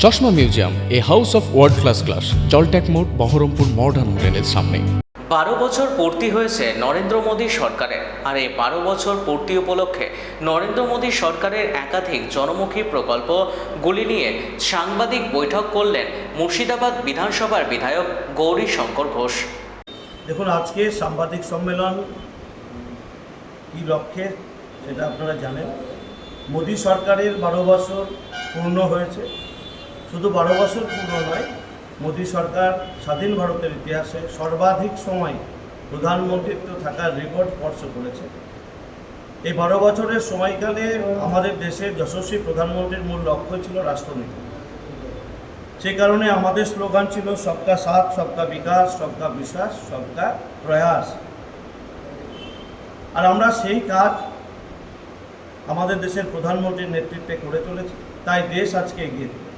চশমা museum, a house of world class, জলট্যাক মোড়, বহরমপুর মডার্ন হোটেলের সামনে। 12 বছর পূর্তি হয়েছে নরেন্দ্র মোদী সরকারের। আর এই 12 বছর পূর্তি উপলক্ষে নরেন্দ্র মোদী সরকারের একাধিক জনমুখী প্রকল্পগুলি নিয়ে সাংবাদিক বৈঠক করলেন মুর্শিদাবাদ বিধানসভার বিধায়ক গৌরী শঙ্কর ঘোষ। দেখুন, আজকে সাংবাদিক সম্মেলন কী লক্ষ্যে সেটা আপনারা জানেন। মোদী সরকারের 12 বছর পূর্ণ হয়েছে। শুধু 12 বছর পূর্ণ নয়, মোদী সরকার স্বাধীন ভারতের ইতিহাসে সর্বাধিক সময় প্রধানমন্ত্রিত্ব থাকার রেকর্ড স্পর্শ করেছে। এই 12 বছরের সময়কালে আমাদের দেশের যশস্বী প্রধানমন্ত্রীর মূল লক্ষ্য ছিল রাষ্ট্রনীতি। সেই কারণে আমাদের স্লোগান ছিল সবকা সাথ, সবকা বিকাশ, সবকা বিশ্বাস, সবকা প্রয়াস। আর আমরা সেই কাজ আমাদের দেশের প্রধানমন্ত্রীর নেতৃত্বে করে চলেছি। তাই দেশ আজকে এগিয়ে চলেছে।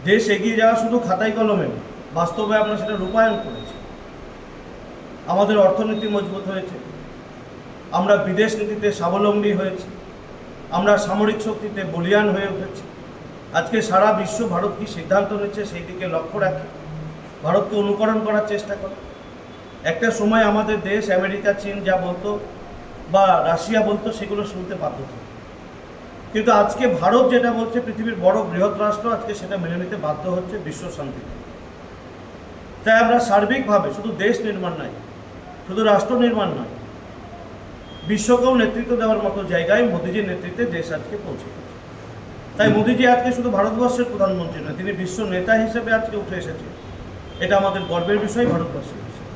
দেশ এগিয়ে যাওয়া শুধু খাতায় কলমে, বাস্তবে আমরা সেটা রূপায়ণ করেছি। আমাদের অর্থনীতি মজবুত হয়েছে, আমরা বিদেশ নীতিতে স্বাবলম্বী হয়েছি, আমরা সামরিক শক্তিতে বলীয়ান হয়ে উঠেছি। আজকে সারা বিশ্ব ভারত কি সিদ্ধান্ত নিচ্ছে সেই দিকে লক্ষ্য রাখে, ভারতকে অনুকরণ করার চেষ্টা করে। একটা সময় আমাদের দেশ আমেরিকা, চীন যা বলতো বা রাশিয়া বলতো সেগুলো শুনতে বাধ্য হতো, কিন্তু আজকে ভারত যেটা বলছে, পৃথিবীর বড় বৃহৎ রাষ্ট্র, আজকে সেটা মেনে নিতে বাধ্য হচ্ছে বিশ্ব শান্তিতে। তাই আমরা সার্বিকভাবে শুধু দেশ নির্মাণ নয়, শুধু রাষ্ট্র নির্মাণ নয়, বিশ্বকেও নেতৃত্ব দেওয়ার মতো জায়গায় মোদীজির নেতৃত্বে দেশ আজকে পৌঁছে গেছে। তাই মোদীজি আজকে শুধু ভারতবর্ষের প্রধানমন্ত্রী নয়, তিনি বিশ্ব নেতা হিসেবে আজকে উঠে এসেছে। এটা আমাদের গর্বের বিষয়, ভারতবর্ষের বিষয়।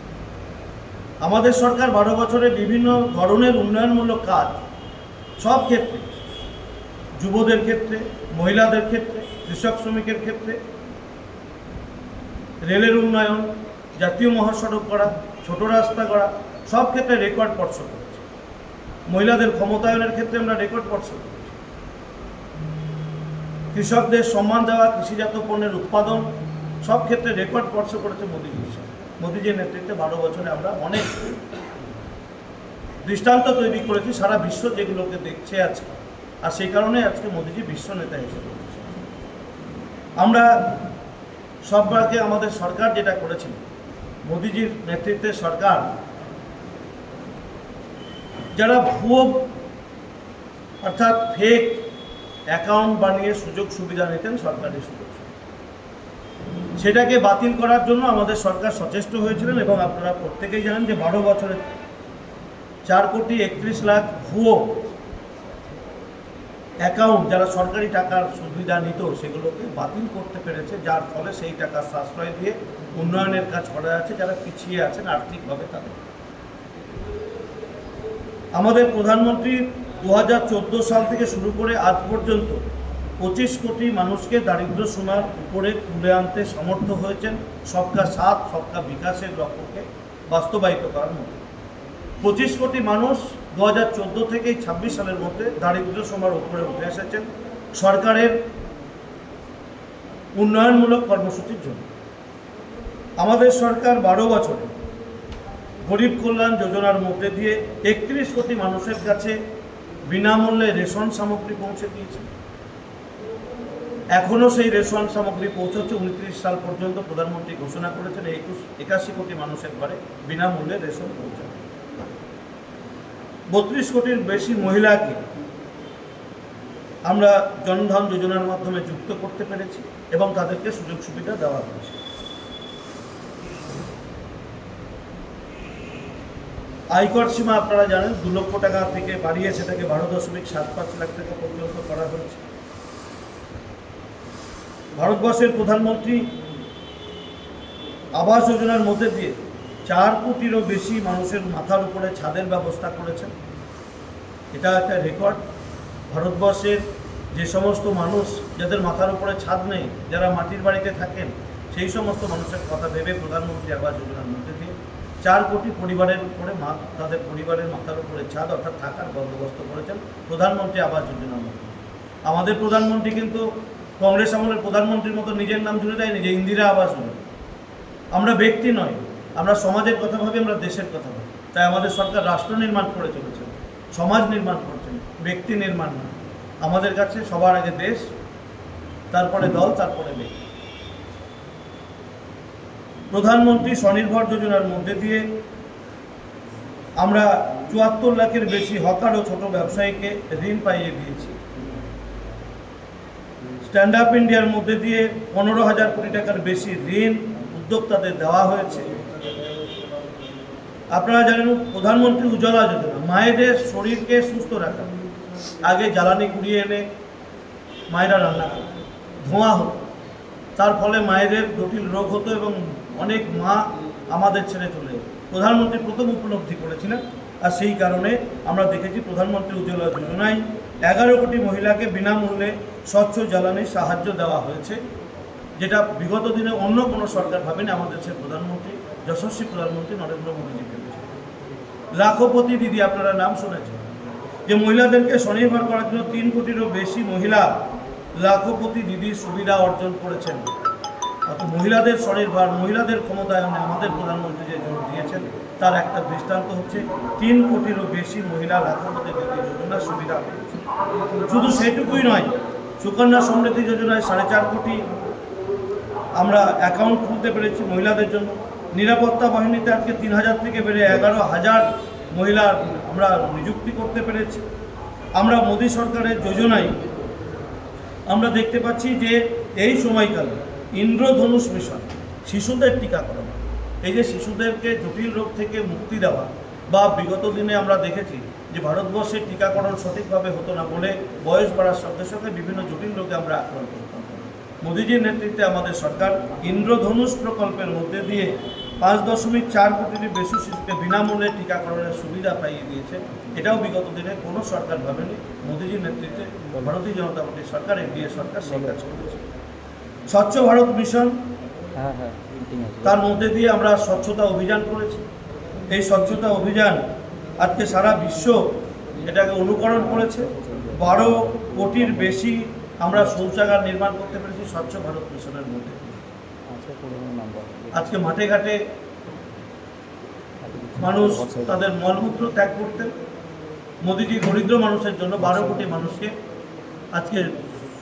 আমাদের সরকার 12 বছরে বিভিন্ন ধরনের উন্নয়নমূলক কাজ, সব ক্ষেত্রে, যুবদের ক্ষেত্রে, মহিলাদের ক্ষেত্রে, কৃষক শ্রমিকের ক্ষেত্রে, রেলের উন্নয়ন, জাতীয় মহাসড়ক করা, ছোট রাস্তা করা, সব ক্ষেত্রে রেকর্ড স্পর্শ করেছে। মহিলাদের ক্ষমতায়নের ক্ষেত্রে আমরা রেকর্ড স্পর্শ করেছি। কৃষকদের সম্মান দেওয়া, কৃষিজাত পণ্যের উৎপাদন, সব ক্ষেত্রে রেকর্ড স্পর্শ করেছে মোদীজির নেতৃত্বে। 12 বছরে আমরা অনেক দৃষ্টান্ত তৈরি করেছি, সারা বিশ্ব যেগুলোকে দেখছে আজকে। আর সেই কারণে আজকে মোদীজি বিশ্ব নেতা হিসেবে আমরা সব আগে আমাদের সরকার যেটা করেছিল, মোদীজির নেতৃত্বে সরকার যারা ভুয়ো অর্থাৎ ফেক অ্যাকাউন্ট বানিয়ে সুযোগ সুবিধা নিতেন, সরকারি সুযোগ, সেটাকে বাতিল করার জন্য আমাদের সরকার সচেষ্ট হয়েছিলেন। এবং আপনারা প্রত্যেকেই জানেন যে 12 বছরে 4,31,00,000 ভুয়ো অ্যাকাউন্ট যারা সরকারি টাকার সুবিধা নিত সেগুলোকে বাতিল করতে পেরেছে, যার ফলে সেই টাকা সাশ্রয় দিয়ে উন্নয়নের কাজ করা যাচ্ছে যারা পিছিয়ে আছেন আর্থিকভাবে তাদের। আমাদের প্রধানমন্ত্রী 2014 সাল থেকে শুরু করে আজ পর্যন্ত 25 কোটি মানুষকে দারিদ্র্য সীমার উপরে তুলে আনতে সমর্থ হয়েছেন সবকা সাথ, সবকা বিকাশের লক্ষ্যকে বাস্তবায়িত করার মধ্যে। 25 কোটি মানুষ 2014 থেকে 26 সালের মধ্যে দারিদ্র্য সীমার উপরে উঠে এসেছেন সরকারের উন্নয়নমূলক কর্মসূচির জন্য। আমাদের সরকার 12 বছরে গরিব কল্যাণ যোজনার মধ্যে দিয়ে 31 কোটি মানুষের কাছে বিনামূল্যে রেশন সামগ্রী পৌঁছে দিয়েছে। এখনও সেই রেশন সামগ্রী পৌঁছচ্ছে। 29 সাল পর্যন্ত প্রধানমন্ত্রী ঘোষণা করেছেন 81 কোটি মানুষের ঘরে বিনামূল্যে রেশন পৌঁছাবে। 32 কোটির বেশি মহিলাকে আমরা জনধন যোজনার মাধ্যমে যুক্ত করতে পেরেছি এবং তাদেরকে সুযোগ সুবিধা দেওয়া হয়েছে। আয়কর সীমা আপনারা জানেন 2 লক্ষ টাকা থেকে বাড়িয়ে সেটাকে 12.75 লাখ টাকা পর্যন্ত করা হয়েছে। ভারতবর্ষের প্রধানমন্ত্রী আবাস যোজনার মধ্যে দিয়ে 4 কোটিরও বেশি মানুষের মাথার উপরে ছাদের ব্যবস্থা করেছেন। এটা একটা রেকর্ড। ভারতবর্ষের যে সমস্ত মানুষ যাদের মাথার উপরে ছাদ নেই, যারা মাটির বাড়িতে থাকেন, সেই সমস্ত মানুষের কথা ভেবে প্রধানমন্ত্রী আবাস যোজনার মধ্যে দিয়ে 4 কোটি পরিবারের উপরে তাদের পরিবারের মাথার উপরে ছাদ অর্থাৎ থাকার বন্দোবস্ত করেছেন প্রধানমন্ত্রী আবাস যোজনার মধ্যে। আমাদের প্রধানমন্ত্রী কিন্তু কংগ্রেস আমলের প্রধানমন্ত্রীর মতো নিজের নাম জুড়ে দেয়নি যে ইন্দিরা আবাস যোজনা। আমরা ব্যক্তি নয়, আমরা সমাজের কথা ভাবি, আমরা দেশের কথা ভাবি। তাই আমাদের সরকার রাষ্ট্র নির্মাণ করে চলেছেন, সমাজ নির্মাণ করছেন, ব্যক্তি নির্মাণ না। আমাদের কাছে সবার আগে দেশ, তারপরে দল, তারপরে ব্যক্তি। প্রধানমন্ত্রী স্বনির্ভর যোজনার মধ্যে দিয়ে আমরা ৭৪ লাখের বেশি হকার ও ছোট ব্যবসায়ীকে ঋণ পাইয়ে দিয়েছি। স্ট্যান্ড আপ ইন্ডিয়ার মধ্যে দিয়ে ১৫,০০০ কোটি টাকার বেশি ঋণ উদ্যোক্তাদের দেওয়া হয়েছে। আপনারা জানেন প্রধানমন্ত্রী উজ্জ্বলা যোজনা, মায়েদের শরীরকে সুস্থ রাখা। আগে জ্বালানি কুড়িয়ে এনে মায়েরা রান্না করত, ধোঁয়া হতো, তার ফলে মায়েদের জটিল রোগ হতো এবং অনেক মা আমাদের ছেড়ে চলে যেত। প্রধানমন্ত্রী প্রথম উপলব্ধি করেছিলেন, আর সেই কারণে আমরা দেখেছি প্রধানমন্ত্রী উজ্জ্বলা যোজনায় 11 কোটি মহিলাকে বিনামূল্যে স্বচ্ছ জ্বালানির সাহায্য দেওয়া হয়েছে, যেটা বিগত দিনে অন্য কোনো সরকার ভাবেনি। আমাদের দেশের প্রধানমন্ত্রী, যশস্বী প্রধানমন্ত্রী নরেন্দ্র মোদীজি ভেবেছেন। লাখপতি দিদি আপনারা নাম শুনেছেন, যে মহিলাদেরকে স্বনির্ভর করার জন্য 3 কোটিরও বেশি মহিলা লাখপতি দিদির সুবিধা অর্জন করেছেন। অর্থাৎ মহিলাদের স্বনির্ভর, মহিলাদের ক্ষমতায়নে আমাদের প্রধানমন্ত্রী যে জোর দিয়েছেন, তার একটা দৃষ্টান্ত হচ্ছে 3 কোটিরও বেশি মহিলা লাখপতি দিদি যোজনার সুবিধা পেয়েছে। শুধু সেটুকুই নয়, সুকন্যা সমৃদ্ধি যোজনায় 4.5 কোটি আমরা অ্যাকাউন্ট খুলতে পেরেছি মহিলাদের জন্য। নিরাপত্তা বাহিনীতে আজকে 3,000 থেকে বেড়ে 11,000 মহিলার আমরা নিযুক্তি করতে পেরেছি। আমরা মোদী সরকারের যোজনায় আমরা দেখতে পাচ্ছি যে এই সময়কালে ইন্দ্রধনুষ মিশন, শিশুদের টিকাকরণ, এই যে শিশুদেরকে জটিল রোগ থেকে মুক্তি দেওয়া, বা বিগত দিনে আমরা দেখেছি যে ভারতবর্ষের টিকাকরণ সঠিকভাবে হতো না বলে বয়স বাড়ার সঙ্গে সঙ্গে বিভিন্ন জটিল রোগে আমরা আক্রান্ত হতাম। মোদীজির নেতৃত্বে আমাদের সরকার ইন্দ্রধনুষ প্রকল্পের মধ্যে দিয়ে 5.4 কোটির বেশি শিশুকে বিনামূল্যে টিকাকরণের সুবিধা পাইয়ে দিয়েছে। এটাও বিগত দিনে কোনো সরকার ভাবেনি। মোদীজির নেতৃত্বে ভারতীয় জনতা পার্টির সরকার, এনডিএ সরকার সেই কাজ করেছে। স্বচ্ছ ভারত মিশন, তার মধ্যে দিয়ে আমরা স্বচ্ছতা অভিযান করেছি। এই স্বচ্ছতা অভিযান আজকে সারা বিশ্ব এটাকে অনুকরণ করেছে। 12 কোটির বেশি আমরা শৌচাগার নির্মাণ করতে পেরেছি স্বচ্ছ ভারত মিশনের মধ্যে। আজকে মাঠে ঘাটে মানুষ তাদের মলমূত্র ত্যাগ করতেন। মোদীজি দরিদ্র মানুষের জন্য 12 কোটি মানুষকে আজকে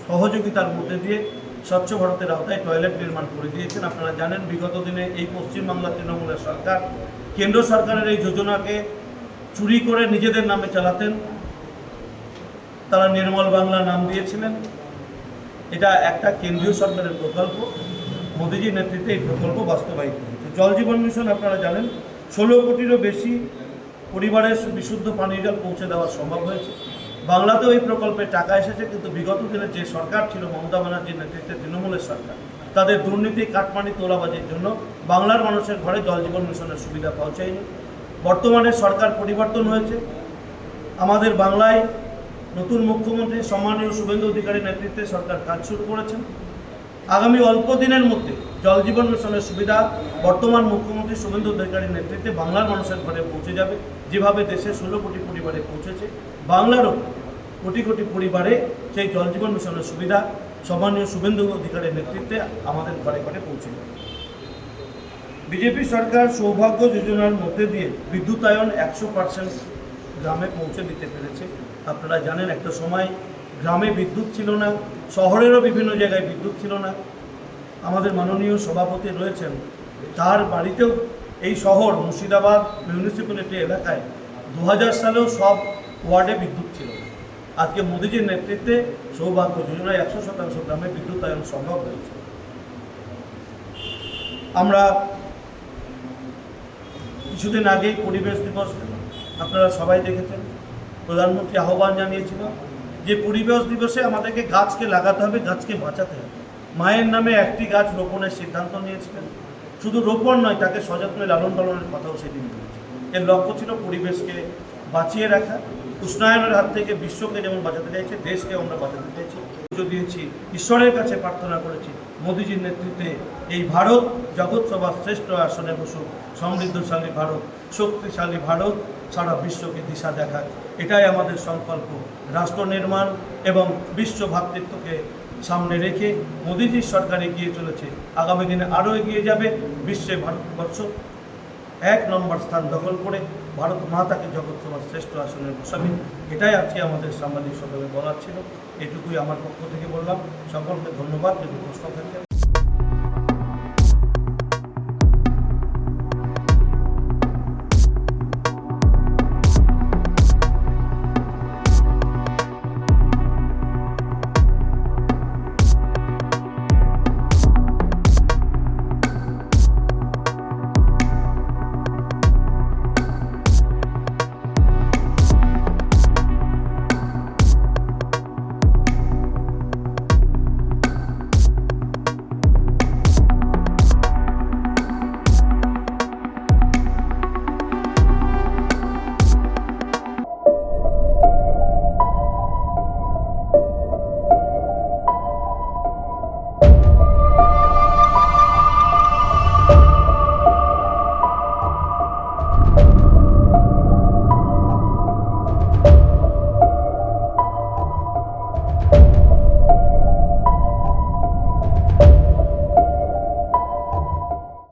সহযোগিতার মধ্যে দিয়ে স্বচ্ছ ভারতের আওতায় টয়লেট নির্মাণ করে দিয়েছেন। আপনারা জানেন বিগত দিনে এই পশ্চিমবাংলার তৃণমূলের সরকার কেন্দ্র সরকারের এই যোজনাকে চুরি করে নিজেদের নামে চালাতেন। তারা নির্মল বাংলা নাম দিয়েছিলেন। এটা একটা কেন্দ্রীয় সরকারের প্রকল্প, মোদীজির নেতৃত্বে এই প্রকল্প বাস্তবায়িত হয়েছে। জল জীবন মিশন আপনারা জানেন 16 কোটিরও বেশি পরিবারের বিশুদ্ধ পানীয় জল পৌঁছে দেওয়া সম্ভব হয়েছে। বাংলাতেও এই প্রকল্পের টাকা এসেছে, কিন্তু বিগত দিনে যে সরকার ছিল মমতা ব্যানার্জির নেতৃত্বে তৃণমূলের সরকার, তাদের দুর্নীতি, কাটমানি, তোলাবাজির জন্য বাংলার মানুষের ঘরে জল জীবন মিশনের সুবিধা পৌঁছায়নি। বর্তমানে সরকার পরিবর্তন হয়েছে। আমাদের বাংলায় নতুন মুখ্যমন্ত্রী সম্মানীয় শুভেন্দু অধিকারীর নেতৃত্বে সরকার কাজ শুরু করেছেন। আগামী অল্প দিনের মধ্যে জল জীবন মিশনের সুবিধা বর্তমান মুখ্যমন্ত্রী শুভেন্দু অধিকারীর নেতৃত্বে বাংলার মানুষের ঘরে পৌঁছে যাবে। যেভাবে দেশে 16 কোটি পরিবারে পৌঁছেছে, বাংলারও কোটি কোটি পরিবারে সেই জল জীবন মিশনের সুবিধা সম্মানীয় শুভেন্দু অধিকারীর নেতৃত্বে আমাদের ঘরে ঘরে পৌঁছে যাবে। বিজেপি সরকার সৌভাগ্য যোজনার মধ্যে দিয়ে বিদ্যুতায়ন 100% গ্রামে পৌঁছে দিতে পেরেছে। আপনারা জানেন একটা সময় গ্রামে বিদ্যুৎ ছিল না, শহরেরও বিভিন্ন জায়গায় বিদ্যুৎ ছিল না। আমাদের মাননীয় সভাপতি রয়েছেন, তার বাড়িতেও এই শহর মুর্শিদাবাদ মিউনিসিপ্যালিটি এলাকায় 2000 সালেও সব ওয়ার্ডে বিদ্যুৎ ছিল। আজকে মোদীজির নেতৃত্বে সৌভাগ্য যোজনায় 100% গ্রামে বিদ্যুতায়ন সম্ভব হয়েছে। আমরা কিছুদিন আগেই পরিবেশ দিবস আপনারা সবাই দেখেছেন, প্রধানমন্ত্রী আহ্বান জানিয়েছিল যে পরিবেশ দিবসে আমাদেরকে গাছকে লাগাতে হবে, গাছকে বাঁচাতে হবে। মায়ের নামে একটি গাছ রোপণের সিদ্ধান্ত নিয়েছিলেন। শুধু রোপণ নয়, তাকে সযত্নে লালন পালনের কথাও সেদিন বলেছে। এর লক্ষ্য ছিল পরিবেশকে বাঁচিয়ে রাখা, উষ্ণায়নের হাত থেকে বিশ্বকে যেমন বাঁচাতে চাইছে, দেশকে আমরা বাঁচাতে চাইছি। পুজো দিয়েছি, ঈশ্বরের কাছে প্রার্থনা করেছি মোদীজির নেতৃত্বে এই ভারত জগৎ সভার শ্রেষ্ঠ আসনে বসুক, সমৃদ্ধশালী ভারত, শক্তিশালী ভারত সারা বিশ্বকে দিশা দেখায়। এটাই আমাদের সংকল্প। রাষ্ট্র নির্মাণ এবং বিশ্ব ভ্রাতৃত্বকে সামনে রেখে মোদীজির সরকার এগিয়ে চলেছে। আগামী দিনে আরও এগিয়ে যাবে। বিশ্বে ভারতবর্ষ 1 নম্বর স্থান দখল করে ভারত মা তাকে জগৎ সভার শ্রেষ্ঠ আসনে বসাবে। এটাই আজকে আমাদের সাংবাদিক সকলে বলার ছিল। এটুকুই আমার পক্ষ থেকে বললাম। সকলকে ধন্যবাদ। যদি প্রশ্ন থাকে